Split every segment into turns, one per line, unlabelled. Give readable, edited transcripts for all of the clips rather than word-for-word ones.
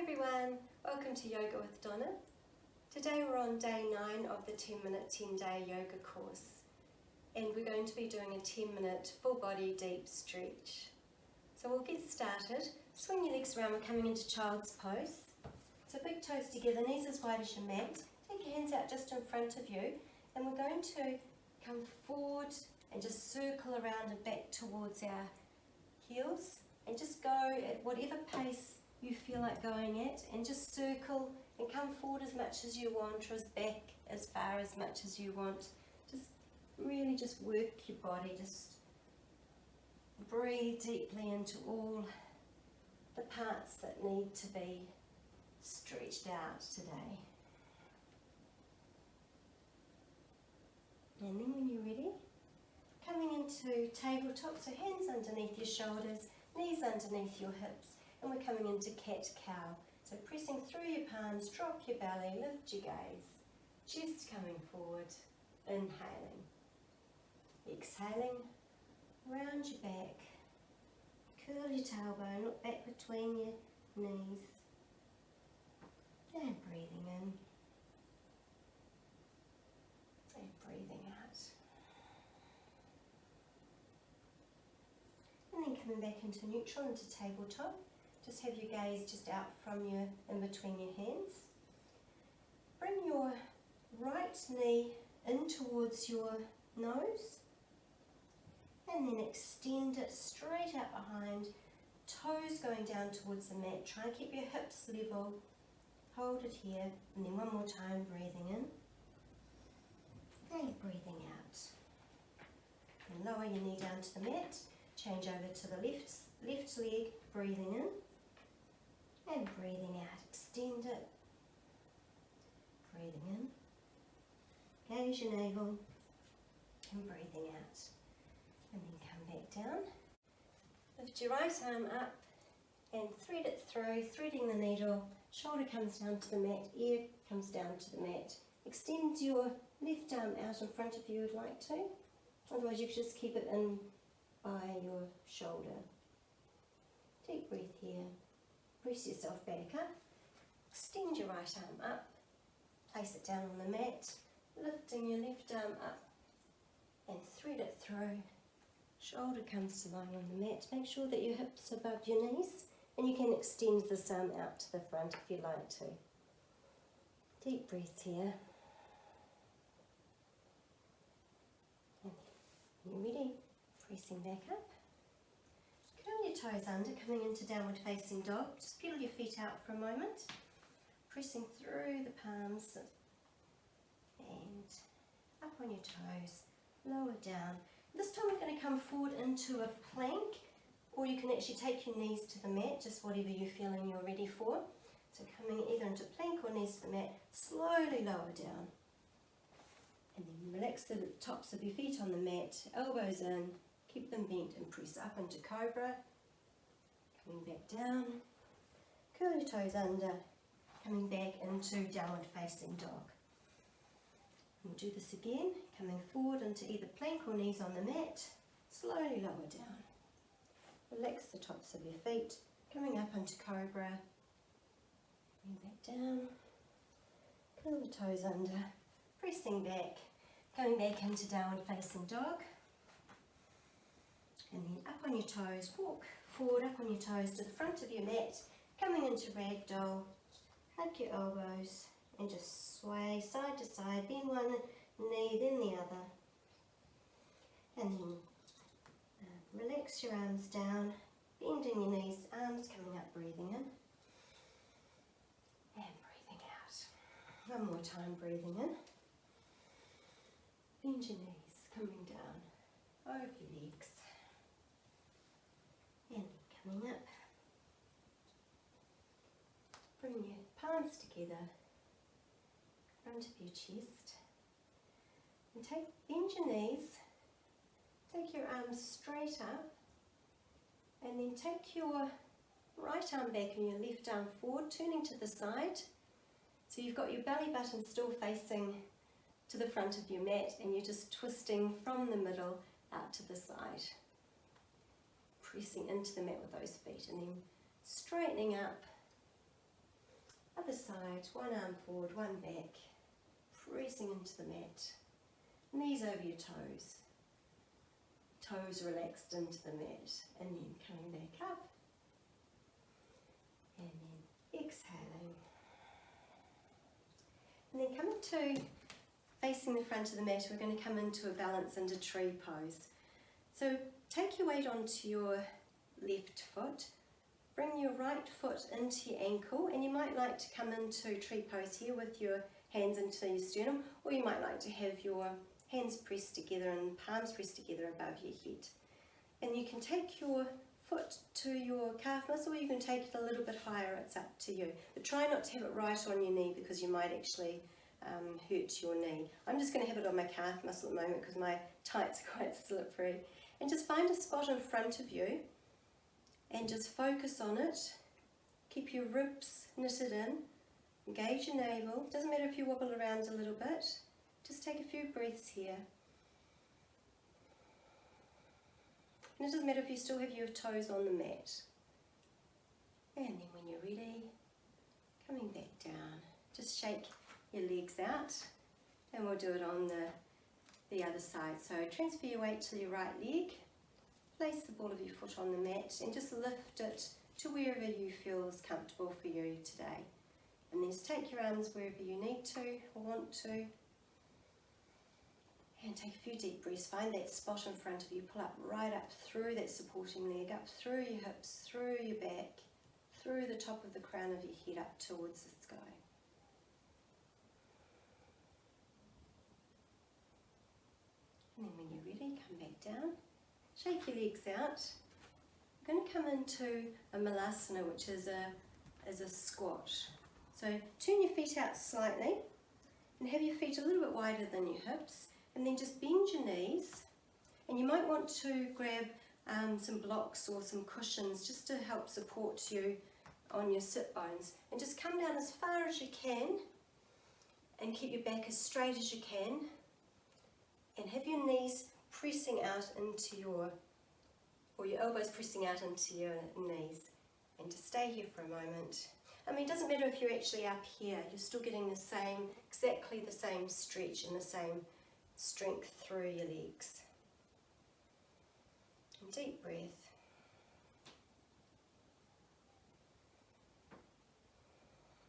everyone, welcome to Yoga with Donna. Today we're on day 9 of the 10-minute 10-day yoga course, and we're going to be doing a 10-minute full body deep stretch. So we'll get started. Swing your legs around, we're coming into child's pose. So big toes together, knees as wide as your mat. Take your hands out just in front of you, and we're going to come forward and just circle around and back towards our heels, and just go at whatever pace you feel like going at, and just circle and come forward as much as you want, or as back as far as much as you want. Just really just work your body, just breathe deeply into all the parts that need to be stretched out today. And then when you're ready, coming into tabletop, so hands underneath your shoulders, knees underneath your hips, and we're coming into cat-cow. So pressing through your palms, drop your belly, lift your gaze, chest coming forward, inhaling. Exhaling, round your back, curl your tailbone, look back between your knees, and breathing in, and breathing out. And then coming back into neutral, into tabletop. Just have your gaze just out from you, in between your hands. Bring your right knee in towards your nose, and then extend it straight out behind, toes going down towards the mat. Try and keep your hips level. Hold it here, and then one more time, breathing in, and breathing out. And lower your knee down to the mat, change over to the left leg, breathing in, and breathing out. Extend it, breathing in, gaze your navel, and breathing out. And then come back down. Lift your right arm up and thread it through, threading the needle. Shoulder comes down to the mat, ear comes down to the mat. Extend your left arm out in front of you if you'd like to. Otherwise you could just keep it in by your shoulder. Deep breath here. Press yourself back up. Extend your right arm up. Place it down on the mat. Lifting your left arm up and thread it through. Shoulder comes to lie on the mat. Make sure that your hips are above your knees, and you can extend this arm out to the front if you like to. Deep breath here. And when you're ready, pressing back up. Curl your toes under, coming into downward facing dog. Just pedal your feet out for a moment. Pressing through the palms and up on your toes, lower down. This time we're going to come forward into a plank, or you can actually take your knees to the mat, just whatever you're feeling you're ready for. So coming either into plank or knees to the mat, slowly lower down. And then relax the tops of your feet on the mat, elbows in, keep them bent, and press up into cobra. Coming back down, curl your toes under, coming back into downward facing dog. We'll do this again, coming forward into either plank or knees on the mat, slowly lower down. Relax the tops of your feet, coming up into cobra, coming back down, curl the toes under, pressing back, going back into downward facing dog, and then up on your toes, walk forward up on your toes to the front of your mat, coming into ragdoll, hug your elbows, and just sway side to side, bend one knee, then the other. And then relax your arms down, bending your knees, arms coming up, breathing in, and breathing out. One more time, breathing in. Bend your knees, coming down over your legs, and coming up. Bring your palms together, front of your chest, and bend your knees, take your arms straight up, and then take your right arm back and your left arm forward, turning to the side. So you've got your belly button still facing to the front of your mat, and you're just twisting from the middle out to the side. Pressing into the mat with those feet, and then straightening up Other side, one arm forward, one back, pressing into the mat. Knees over your toes. Toes relaxed into the mat, and then coming back up, and then exhaling. And then coming to facing the front of the mat, we're going to come into a balance into tree pose. So take your weight onto your left foot, bring your right foot into your ankle, and you might like to come into tree pose here with your hands into your sternum, or you might like to have your hands pressed together and palms pressed together above your head. And you can take your foot to your calf muscle, or you can take it a little bit higher, it's up to you. But try not to have it right on your knee because you might actually hurt your knee. I'm just going to have it on my calf muscle at the moment because my tights are quite slippery. And just find a spot in front of you and just focus on it. Keep your ribs knitted in, engage your navel. Doesn't matter if you wobble around a little bit, just take a few breaths here. And it doesn't matter if you still have your toes on the mat. And then when you're ready, coming back down, just shake your legs out, and we'll do it on the other side. So transfer your weight to your right leg, place the ball of your foot on the mat, and just lift it to wherever you feel is comfortable for you today. And then just take your arms wherever you need to or want to. And take a few deep breaths. Find that spot in front of you. Pull up right up through that supporting leg, up through your hips, through your back, through the top of the crown of your head up towards the sky. And then when you're ready, come back down. Shake your legs out. We're going to come into a malasana, which is a squat. So turn your feet out slightly and have your feet a little bit wider than your hips. And then just bend your knees, and you might want to grab some blocks or some cushions just to help support you on your sit bones. And just come down as far as you can and keep your back as straight as you can, and have your knees pressing out into your elbows pressing out into your knees. And just stay here for a moment. I mean, it doesn't matter if you're actually up here, you're still getting exactly the same stretch and the same strength through your legs. And deep breath.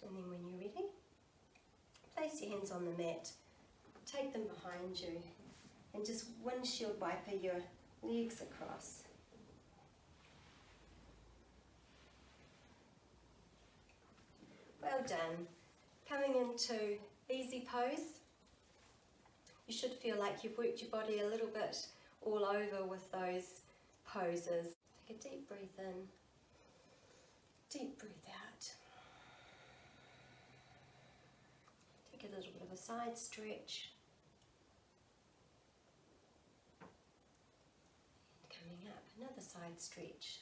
And then when you're ready, place your hands on the mat, take them behind you, and just windshield wiper your legs across. Well done. Coming into easy pose. You should feel like you've worked your body a little bit all over with those poses. Take a deep breath in, deep breath out. Take a little bit of a side stretch. And coming up, another side stretch.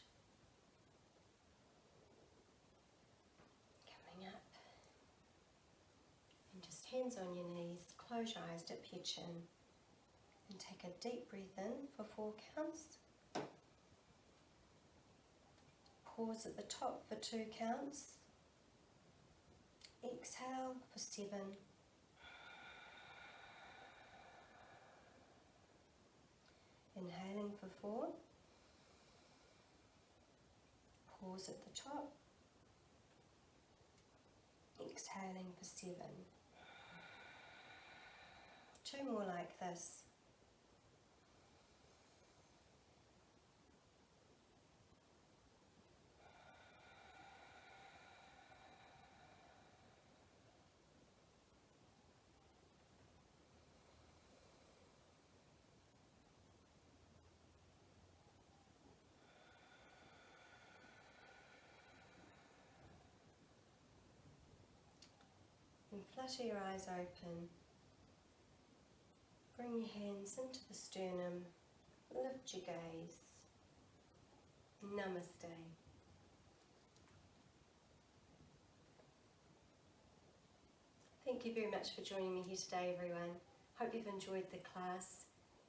Coming up. And just hands on your knees. Close your eyes, dip your chin, and take a deep breath in for 4 counts. Pause at the top for 2 counts. Exhale for 7. Inhaling for 4. Pause at the top. Exhaling for 7. 2 more like this. And flutter your eyes open. Bring your hands into the sternum, lift your gaze. Namaste. Thank you very much for joining me here today, everyone. Hope you've enjoyed the class,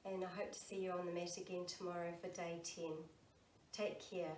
and I hope to see you on the mat again tomorrow for day 10. Take care.